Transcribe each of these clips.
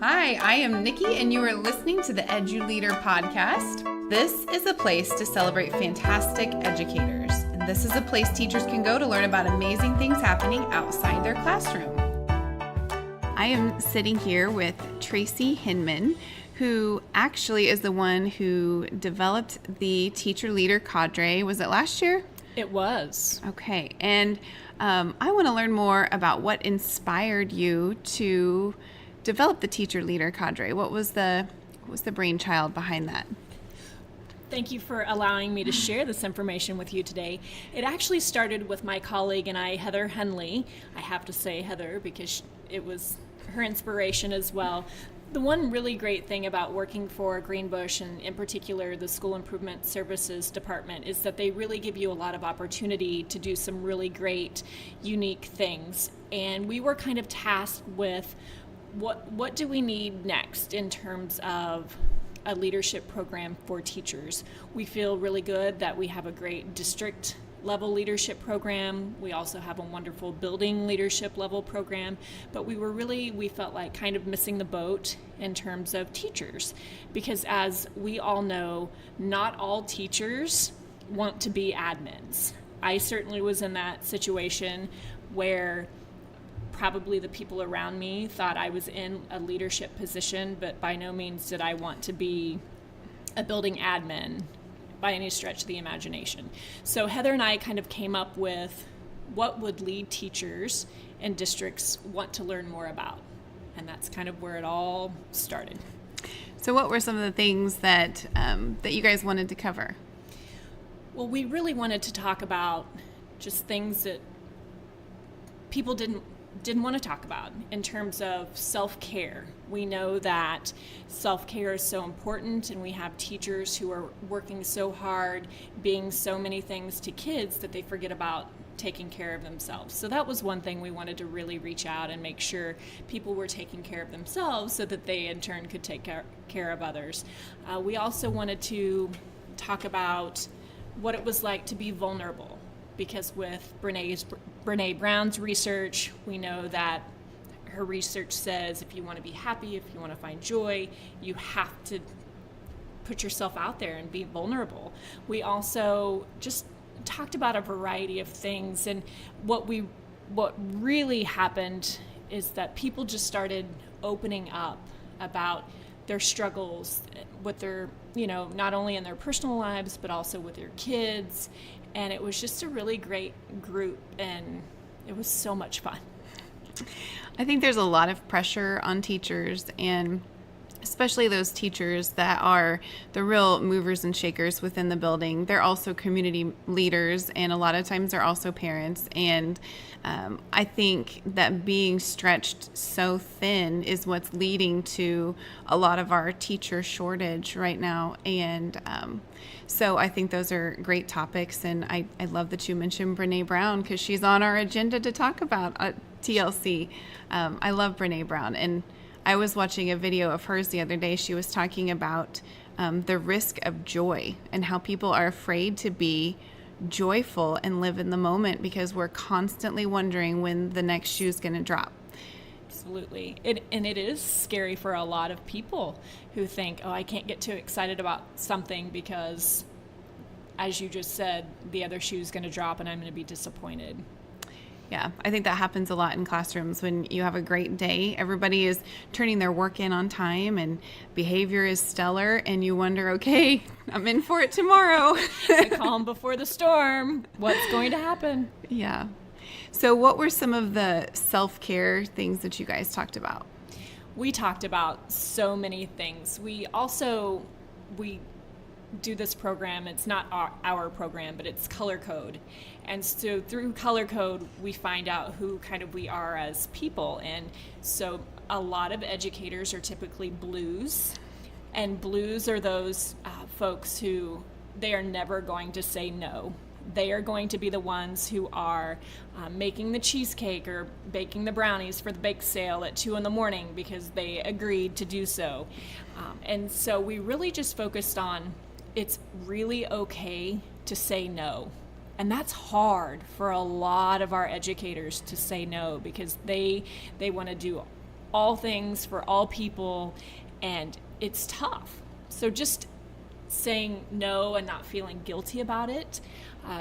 Hi, I am Nikki, and you are listening to the Edu Leader podcast. This is a place to celebrate fantastic educators. And this is a place teachers can go to learn about amazing things happening outside their classroom. I am sitting here with Traci Hinman, who actually is the one who developed the Teacher Leader Cadre. Was it last year? It was. Okay, and I want to learn more about what inspired you to develop the Teacher Leader Cadre. What was the brainchild behind that? Thank you for allowing me to share this information with you today. It actually started with my colleague and I, Heather Henley. I have to say Heather because it was her inspiration as well. The one really great thing about working for Greenbush, and in particular the School Improvement Services Department, is that they really give you a lot of opportunity to do some really great, unique things. And we were kind of tasked with what do we need next in terms of a leadership program for teachers. We feel really good that we have a great district level leadership program. We also have a wonderful building leadership level program, but we felt like kind of missing the boat in terms of teachers, because as we all know, not all teachers want to be admins. I certainly was in that situation where probably the people around me thought I was in a leadership position, but by no means did I want to be a building admin by any stretch of the imagination. So Heather and I kind of came up with what would lead teachers and districts want to learn more about. And that's kind of where it all started. So what were some of the things that you guys wanted to cover? Well, we really wanted to talk about just things that people didn't want to talk about in terms of self-care. We know that self-care is so important, and we have teachers who are working so hard, being so many things to kids that they forget about taking care of themselves. So that was one thing we wanted to really reach out and make sure people were taking care of themselves so that they in turn could take care of others. We also wanted to talk about what it was like to be vulnerable, because with Brene Brown's research, we know that her research says if you want to be happy, if you want to find joy, you have to put yourself out there and be vulnerable. We also just talked about a variety of things, and what really happened is that people just started opening up about their struggles with their, not only in their personal lives, but also with their kids. And it was just a really great group, and it was so much fun. I think there's a lot of pressure on teachers, and especially those teachers that are the real movers and shakers within the building. They're also community leaders, and a lot of times they're also parents. And I think that being stretched so thin is what's leading to a lot of our teacher shortage right now. And so I think those are great topics. And I love that you mentioned Brene Brown, because she's on our agenda to talk about TLC. I love Brene Brown. And I was watching a video of hers the other day. She was talking about the risk of joy and how people are afraid to be joyful and live in the moment because we're constantly wondering when the next shoe is going to drop. Absolutely. And it is scary for a lot of people who think, I can't get too excited about something because, as you just said, the other shoe is going to drop and I'm going to be disappointed. Yeah, I think that happens a lot in classrooms when you have a great day. Everybody is turning their work in on time and behavior is stellar, and you wonder, okay, I'm in for it tomorrow. The calm before the storm. What's going to happen? Yeah. So what were some of the self-care things that you guys talked about? We talked about so many things. We do this program. It's not our program, but it's color code. And so through color code, we find out who kind of we are as people. And so a lot of educators are typically blues, and blues are those folks who they are never going to say no. They are going to be the ones who are making the cheesecake or baking the brownies for the bake sale at 2 a.m. because they agreed to do so. And so we really just focused on it's really okay to say no. And that's hard for a lot of our educators to say no, because they want to do all things for all people, and it's tough. So just saying no and not feeling guilty about it.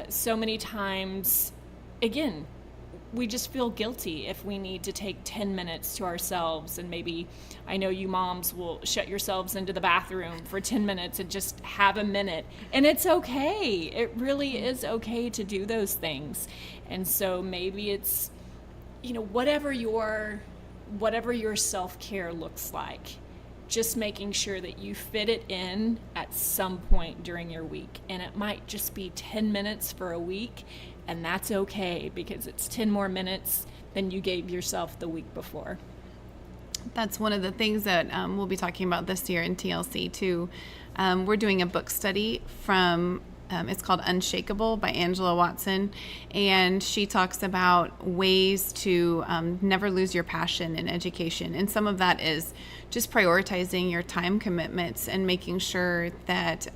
So many times, again, we just feel guilty if we need to take 10 minutes to ourselves, and maybe, I know you moms will shut yourselves into the bathroom for 10 minutes and just have a minute, and it's okay. It really is okay to do those things. And so maybe it's, whatever your self-care looks like, just making sure that you fit it in at some point during your week. And it might just be 10 minutes for a week, and that's okay, because it's 10 more minutes than you gave yourself the week before. That's one of the things that we'll be talking about this year in TLC too. We're doing a book study from, it's called Unshakable by Angela Watson, and she talks about ways to never lose your passion in education. And some of that is just prioritizing your time commitments and making sure that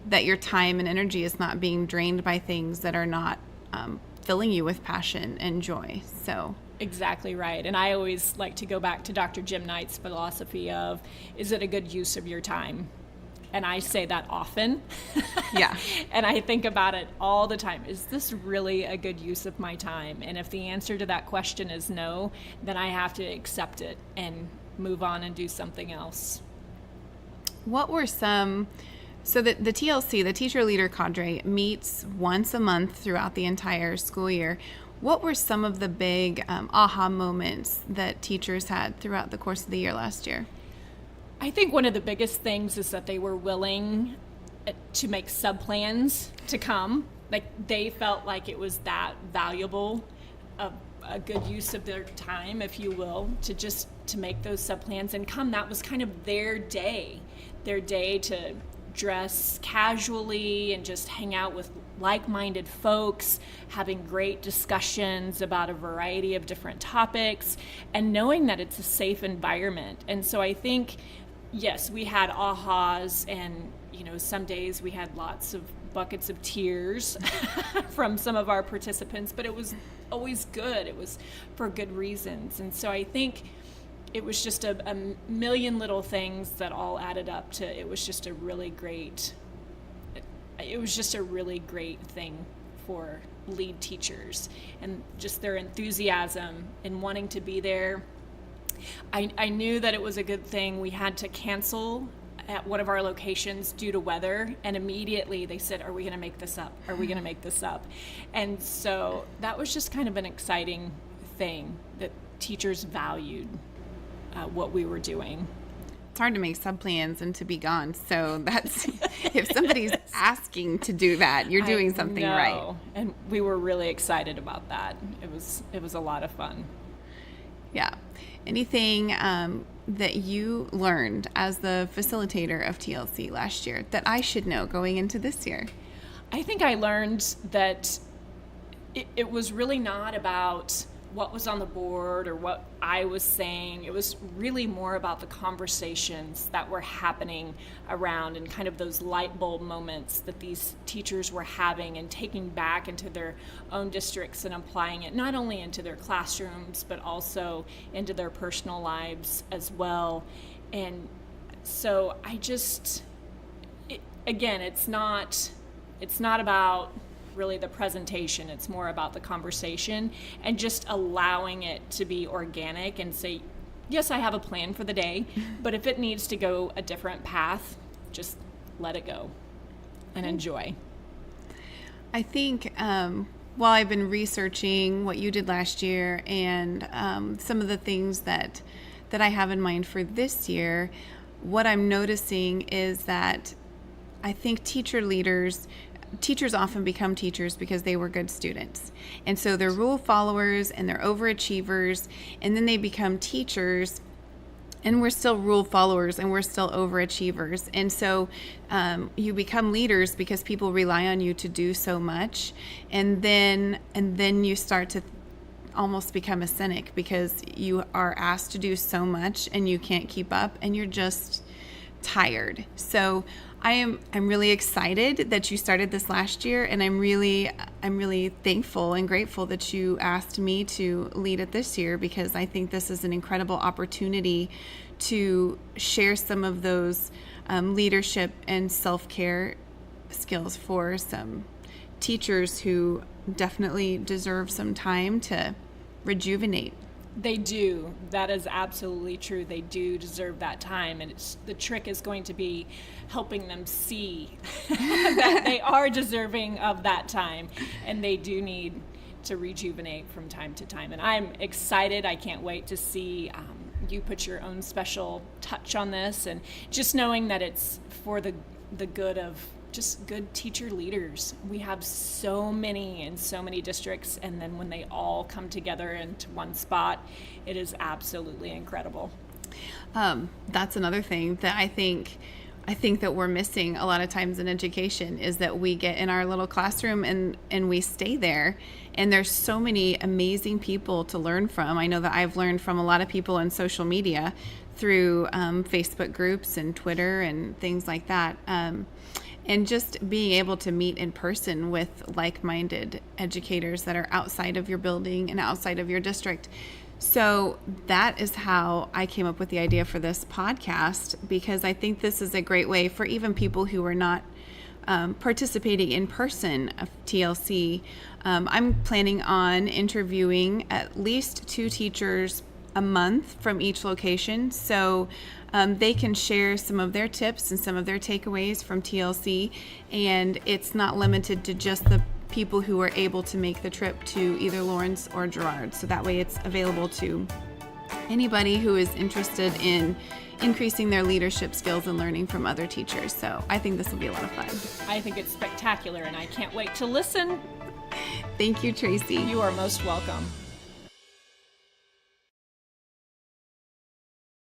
that your time and energy is not being drained by things that are not filling you with passion and joy. So exactly right. And I always like to go back to Dr. Jim Knight's philosophy of, is it a good use of your time? And I say that often. Yeah. And I think about it all the time. Is this really a good use of my time? And if the answer to that question is no, then I have to accept it and move on and do something else. What were some... So the TLC, the Teacher Leader Cadre, meets once a month throughout the entire school year. What were some of the big aha moments that teachers had throughout the course of the year last year? I think one of the biggest things is that they were willing to make sub-plans to come. Like, they felt like it was that valuable, a good use of their time, if you will, to make those sub-plans and come. That was kind of their day to dress casually and just hang out with like-minded folks, having great discussions about a variety of different topics, and knowing that it's a safe environment. And so I think, yes, we had ahas, and some days we had lots of buckets of tears from some of our participants, but it was always good. It was for good reasons. And so I think it was just a million little things that all added up to, it was just a really great thing for lead teachers, and just their enthusiasm and wanting to be there. I knew that it was a good thing. We had to cancel at one of our locations due to weather, and immediately they said, are we going to make this up? Are we going to make this up? And so that was just kind of an exciting thing that teachers valued what we were doing. It's hard to make sub-plans and to be gone. So that's, if somebody's asking to do that, you're doing something right. And we were really excited about that. It was a lot of fun. Yeah. Anything that you learned as the facilitator of TLC last year that I should know going into this year? I think I learned that it was really not about what was on the board or what I was saying. It was really more about the conversations that were happening around, and kind of those light bulb moments that these teachers were having and taking back into their own districts and applying it not only into their classrooms but also into their personal lives as well. And so I just, again, it's not about really the presentation. It's more about the conversation and just allowing it to be organic and say, yes, I have a plan for the day, but if it needs to go a different path, just let it go and enjoy. I think while I've been researching what you did last year and some of the things that I have in mind for this year, what I'm noticing is that I think teachers often become teachers because they were good students. And so they're rule followers and they're overachievers, and then they become teachers and we're still rule followers and we're still overachievers. And so you become leaders because people rely on you to do so much. And then you start to almost become a cynic because you are asked to do so much and you can't keep up and you're just tired. So I'm really excited that you started this last year, and I'm really thankful and grateful that you asked me to lead it this year, because I think this is an incredible opportunity to share some of those leadership and self-care skills for some teachers who definitely deserve some time to rejuvenate. They do. That is absolutely true. They do deserve that time. And the trick is going to be helping them see that they are deserving of that time. And they do need to rejuvenate from time to time. And I'm excited. I can't wait to see you put your own special touch on this. And just knowing that it's for the good of just good teacher leaders. We have so many in so many districts, and then when they all come together into one spot, it is absolutely incredible. That's another thing that I think that we're missing a lot of times in education, is that we get in our little classroom and we stay there, and there's so many amazing people to learn from. I know that I've learned from a lot of people on social media through Facebook groups and Twitter and things like that. And just being able to meet in person with like-minded educators that are outside of your building and outside of your district. So that is how I came up with the idea for this podcast, because I think this is a great way for even people who are not participating in person of TLC. I'm planning on interviewing at least 2 teachers a month from each location, so they can share some of their tips and some of their takeaways from TLC, and it's not limited to just the people who are able to make the trip to either Lawrence or Girard. So that way it's available to anybody who is interested in increasing their leadership skills and learning from other teachers. So I think this will be a lot of fun. I think it's spectacular, and I can't wait to listen. Thank you, Traci. You are most welcome.